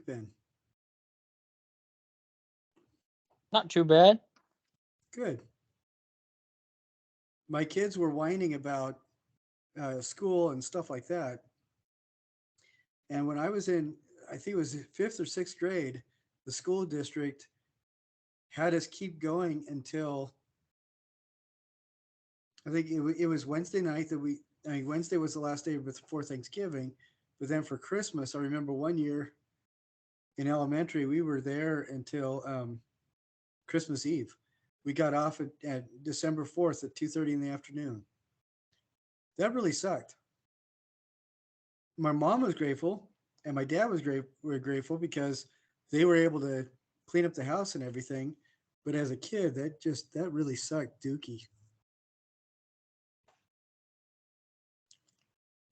been? Not too bad. Good. My kids were whining about school and stuff like that. And when I was in, I think it was fifth or sixth grade, the school district had us keep going until I think it was Wednesday night that I mean, Wednesday was the last day before Thanksgiving. But then for Christmas, I remember one year in elementary, we were there until Christmas Eve. We got off at December 4th at 2:30 in the afternoon. That really sucked. My mom was grateful, and my dad was were grateful because they were able to clean up the house and everything. But as a kid, that really sucked, Dookie.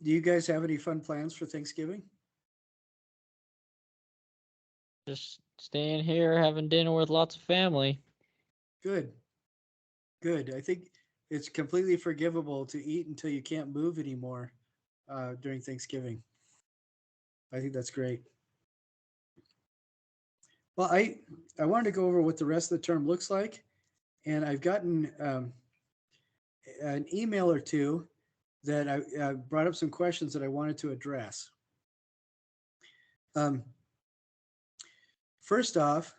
Do you guys have any fun plans for Thanksgiving? Just staying here, having dinner with lots of family. Good, good. I think it's completely forgivable to eat until you can't move anymore during Thanksgiving. I think that's great. Well, I wanted to go over what the rest of the term looks like, and I've gotten an email or two that I brought up some questions that I wanted to address. Um, First off,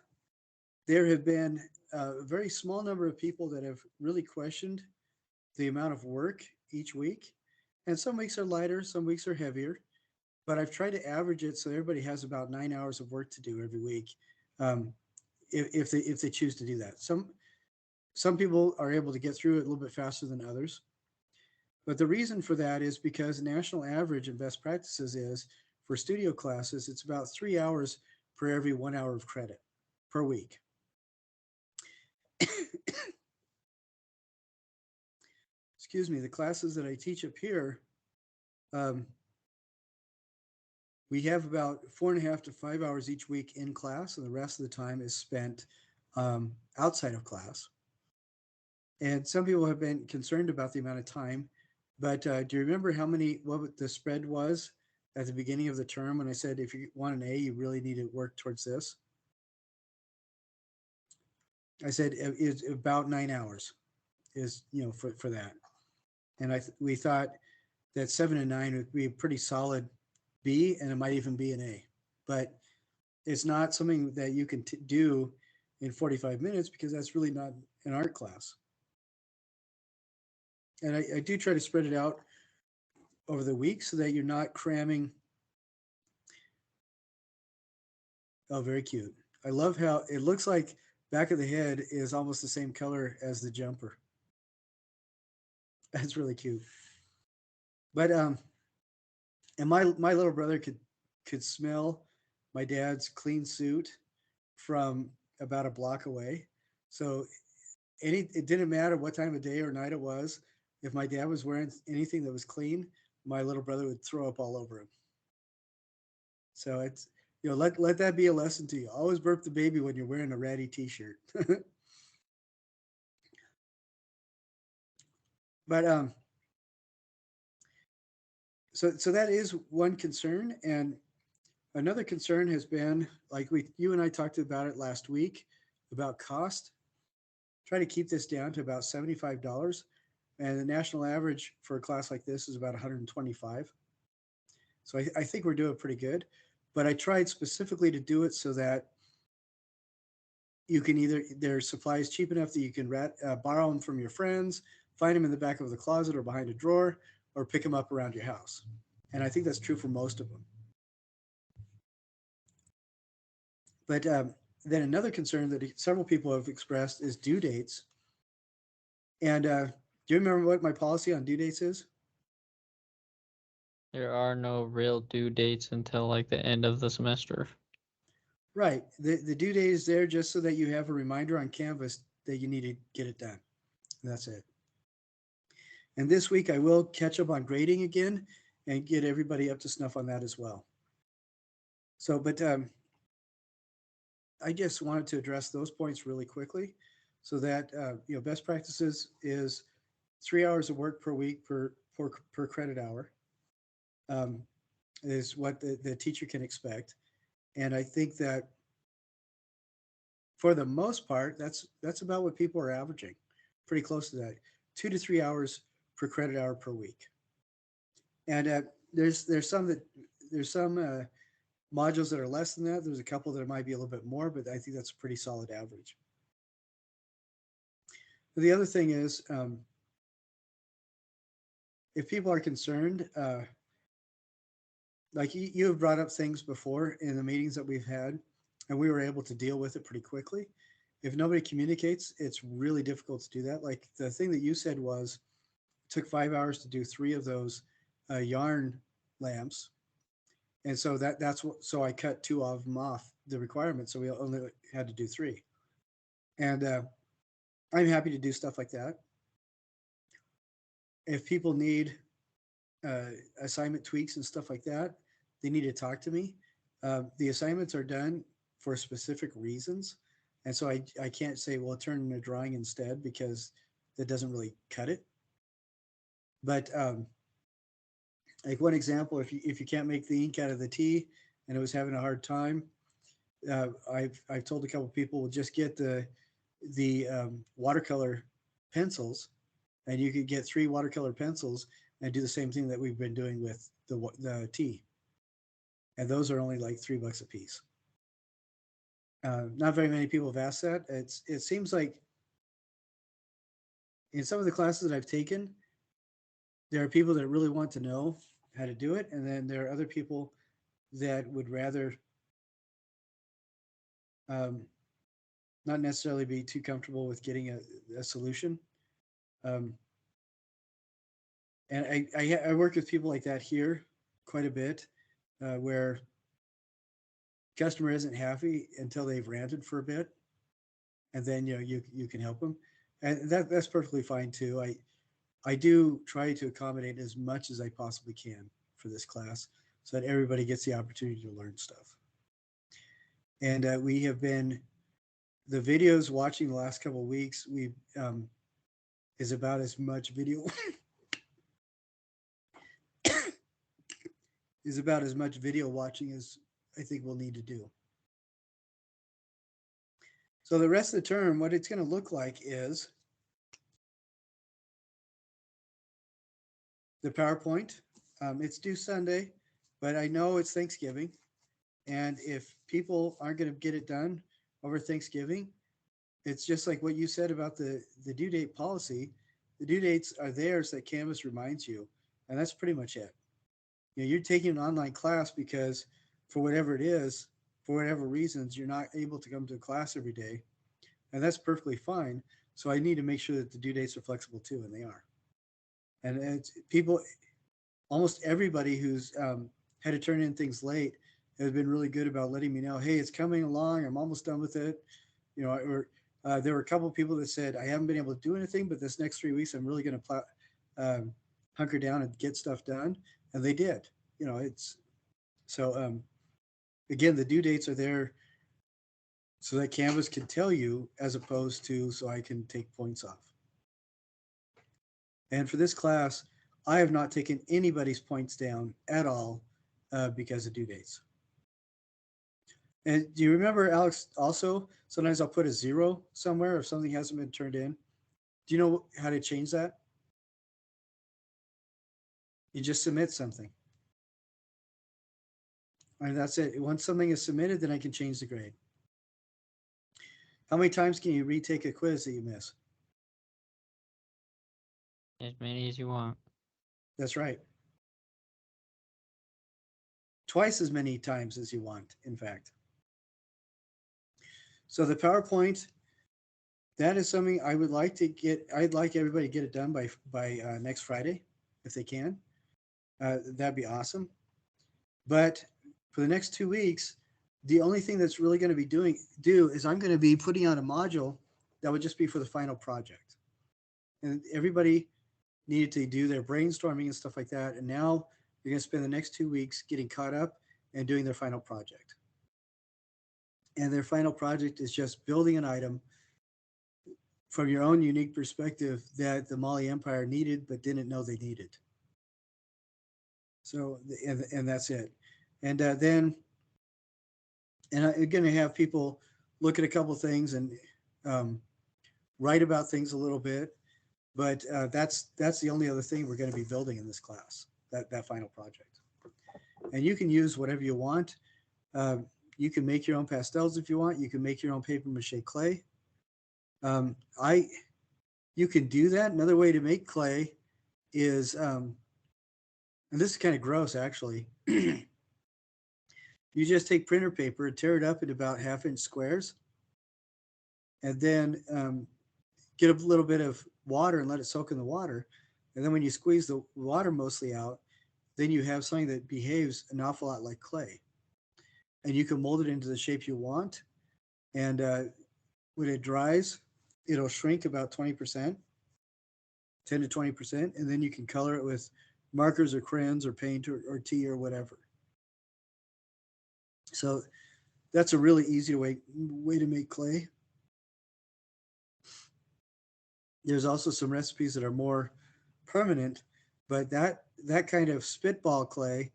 there have been a very small number of people that have really questioned the amount of work each week. And some weeks are lighter, some weeks are heavier. But I've tried to average it so everybody has about 9 hours of work to do every week, um, if they choose to do that. Some people are able to get through it a little bit faster than others. But the reason for that is because national average and best practices is for studio classes, it's about 3 hours per every 1 hour of credit per week. Excuse me, the classes that I teach up here, um, we have about 4.5 to 5 hours each week in class, and the rest of the time is spent outside of class. And some people have been concerned about the amount of time, but do you remember what the spread was at the beginning of the term when I said if you want an A, you really need to work towards this? I said it's about 9 hours is for that, and we thought that 7 and 9 would be a pretty solid B, and it might even be an A, but it's not something that you can do in 45 minutes because that's really not an art class. And I do try to spread it out over the week so that you're not cramming. Oh, very cute. I love how it looks like back of the head is almost the same color as the jumper. That's really cute. But and my little brother could smell my dad's clean suit from about a block away. So it didn't matter what time of day or night it was. If my dad was wearing anything that was clean, my little brother would throw up all over him. So it's let that be a lesson to you. Always burp the baby when you're wearing a ratty t-shirt. But so that is one concern, and another concern has been like you and I talked about it last week about cost. Try to keep this down to about $75, and the national average for a class like this is about 125. So I think we're doing pretty good. But I tried specifically to do it so that you can either their supplies cheap enough that you can borrow them from your friends, find them in the back of the closet or behind a drawer, or pick them up around your house. And I think that's true for most of them. But then another concern that several people have expressed is due dates. And do you remember what my policy on due dates is? There are no real due dates until like the end of the semester. Right. The due date is there just so that you have a reminder on Canvas that you need to get it done. And that's it. And this week I will catch up on grading again and get everybody up to snuff on that as well. So, but I just wanted to address those points really quickly so that, best practices is 3 hours of work per week per credit hour, um, is what the teacher can expect. And I think that for the most part, that's about what people are averaging, pretty close to that, 2 to 3 hours per credit hour per week. And there's some that there's some modules that are less than that. There's a couple that might be a little bit more, but I think that's a pretty solid average. But the other thing is, if people are concerned, like you have brought up things before in the meetings that we've had, and we were able to deal with it pretty quickly. If nobody communicates, it's really difficult to do that. Like the thing that you said was it took 5 hours to do three of those yarn lamps, and so that's what. So I cut two of them off the requirement, so we only had to do three. And I'm happy to do stuff like that. If people need uh, assignment tweaks and stuff like that, they need to talk to me. The assignments are done for specific reasons, and so I can't say, well, turn in a drawing instead, because that doesn't really cut it. But like one example, if you can't make the ink out of the tea and it was having a hard time, I've told a couple people, well, just get the watercolor pencils, and you could get three watercolor pencils and do the same thing that we've been doing with the tea, and those are only like $3 a piece. Not very many people have asked that. It seems like in some of the classes that I've taken, there are people that really want to know how to do it, and then there are other people that would rather um, not necessarily be too comfortable with getting a solution. Um, and I work with people like that here quite a bit, where customer isn't happy until they've ranted for a bit, and then you can help them, and that's perfectly fine too. I do try to accommodate as much as I possibly can for this class, so that everybody gets the opportunity to learn stuff. And we have been the videos watching the last couple of weeks. We is about as much video is about as much video watching as I think we'll need to do. So the rest of the term, what it's going to look like is the PowerPoint. It's due Sunday, but I know it's Thanksgiving, and if people aren't going to get it done over Thanksgiving, it's just like what you said about the due date policy. The due dates are there so that Canvas reminds you, and that's pretty much it. You're taking an online class because for whatever it is, for whatever reasons, you're not able to come to a class every day, and that's perfectly fine. So I need to make sure that the due dates are flexible too, and they are. And it's people, almost everybody who's had to turn in things late has been really good about letting me know, hey, it's coming along. I'm almost done with it. Or there were a couple of people that said, I haven't been able to do anything, but this next 3 weeks, I'm really going to hunker down and get stuff done. And they did. It's so, again, the due dates are there so that Canvas can tell you, as opposed to so I can take points off. And for this class, I have not taken anybody's points down at all because of due dates. And do you remember, Alex, also, sometimes I'll put a zero somewhere if something hasn't been turned in. Do you know how to change that? You just submit something. And that's it. Once something is submitted, then I can change the grade. How many times can you retake a quiz that you miss? As many as you want. That's right. Twice as many times as you want, in fact. So the PowerPoint, that is something I would like to get. I'd like everybody to get it done by next Friday, if they can. That'd be awesome. But for the next 2 weeks, the only thing that's really going to be do is I'm going to be putting on a module that would just be for the final project. And everybody needed to do their brainstorming and stuff like that. And now you're going to spend the next 2 weeks getting caught up and doing their final project. And their final project is just building an item from your own unique perspective that the Mali Empire needed but didn't know they needed. So, and that's it. And then And I'm going to have people look at a couple things and um, write about things a little bit. But that's the only other thing we're going to be building in this class. That final project, and you can use whatever you want. Uh, you can make your own pastels if you want. You can make your own paper mache clay. I You can do that. Another way to make clay is, and this is kind of gross actually. You just take printer paper and tear it up into about half-inch squares, and then get a little bit of water and let it soak in the water. And then when you squeeze the water mostly out, then you have something that behaves an awful lot like clay. And you can mold it into the shape you want. And when it dries, it'll shrink about 20%, 10 to 20%. And then you can color it with markers or crayons or paint or tea or whatever. So that's a really easy way to make clay. There's also some recipes that are more permanent, but that kind of spitball clay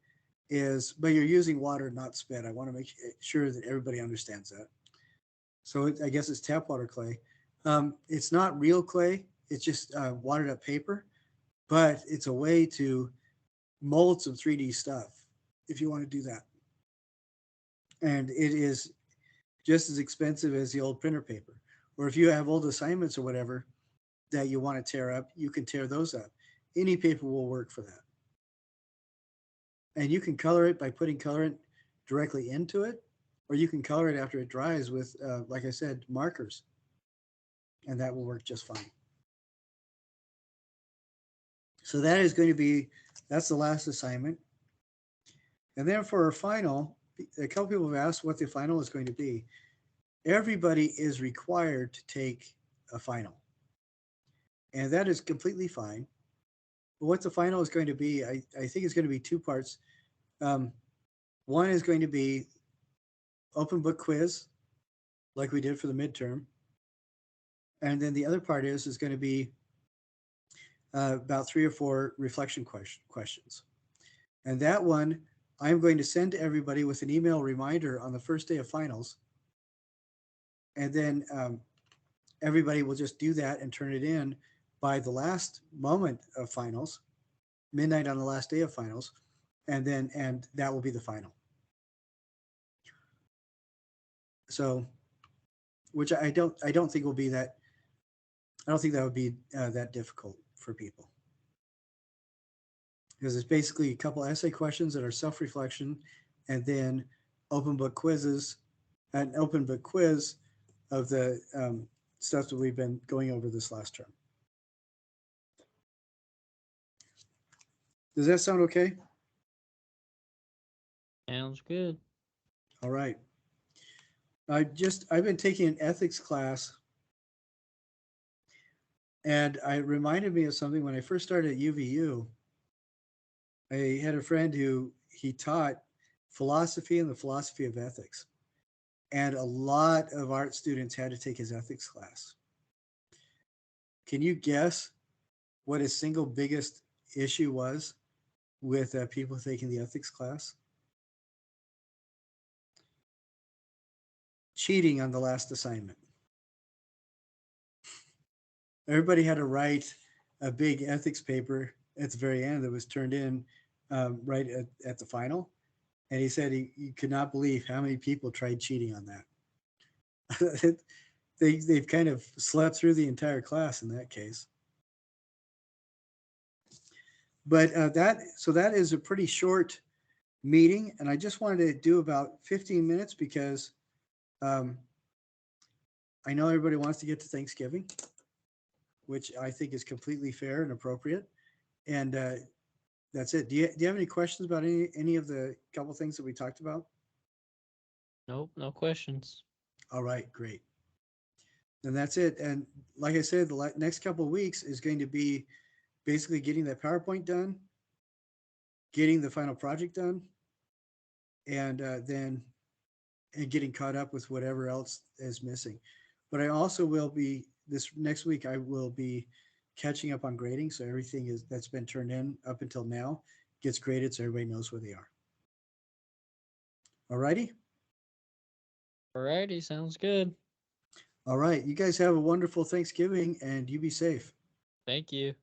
is, but you're using water, not spit. I want to make sure that everybody understands that. So I guess it's tap water clay. It's not real clay. It's just watered up paper, but it's a way to mold some 3D stuff if you want to do that. And it is just as expensive as the old printer paper. Or if you have old assignments or whatever that you want to tear up, you can tear those up. Any paper will work for that. And you can color it by putting colorant directly into it, or you can color it after it dries with, like I said, markers, and that will work just fine. So that is going to be, that's the last assignment. And then for our final, a couple people have asked what the final is going to be. Everybody is required to take a final, and that is completely fine. But what the final is going to be, I think it's going to be two parts. Um, One is going to be open book quiz, like we did for the midterm, and then the other part is going to be about 3 or 4 reflection questions. And that one, I'm going to send to everybody with an email reminder on the first day of finals, and then everybody will just do that and turn it in by the last moment of finals, midnight on the last day of finals, and that will be the final. So, which I don't think will be that. I don't think that would be that difficult for people, because it's basically a couple essay questions that are self-reflection, and then open book quizzes, an open book quiz of the stuff that we've been going over this last term. Does that sound okay? Sounds good. All right. I've been taking an ethics class, and it reminded me of something when I first started at UVU. I had a friend who he taught philosophy and the philosophy of ethics, and a lot of art students had to take his ethics class. Can you guess what his single biggest issue was with people taking the ethics class? Cheating on the last assignment. Everybody had to write a big ethics paper at the very end that was turned in right at the final. And he said he could not believe how many people tried cheating on that. They've kind of slept through the entire class in that case. But that is a pretty short meeting, and I just wanted to do about 15 minutes because um, I know everybody wants to get to Thanksgiving, which I think is completely fair and appropriate. And that's it. Do you have any questions about any of the couple things that we talked about? Nope, no questions. All right, great. Then that's it. And like I said, the next couple of weeks is going to be basically getting that PowerPoint done, getting the final project done, and then and getting caught up with whatever else is missing. But I also will be this next week. I will be catching up on grading, so everything is that's been turned in up until now gets graded, so everybody knows where they are. All righty. Alrighty, sounds good. All right. You guys have a wonderful Thanksgiving and you be safe. Thank you.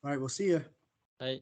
All right. We'll see you. Bye.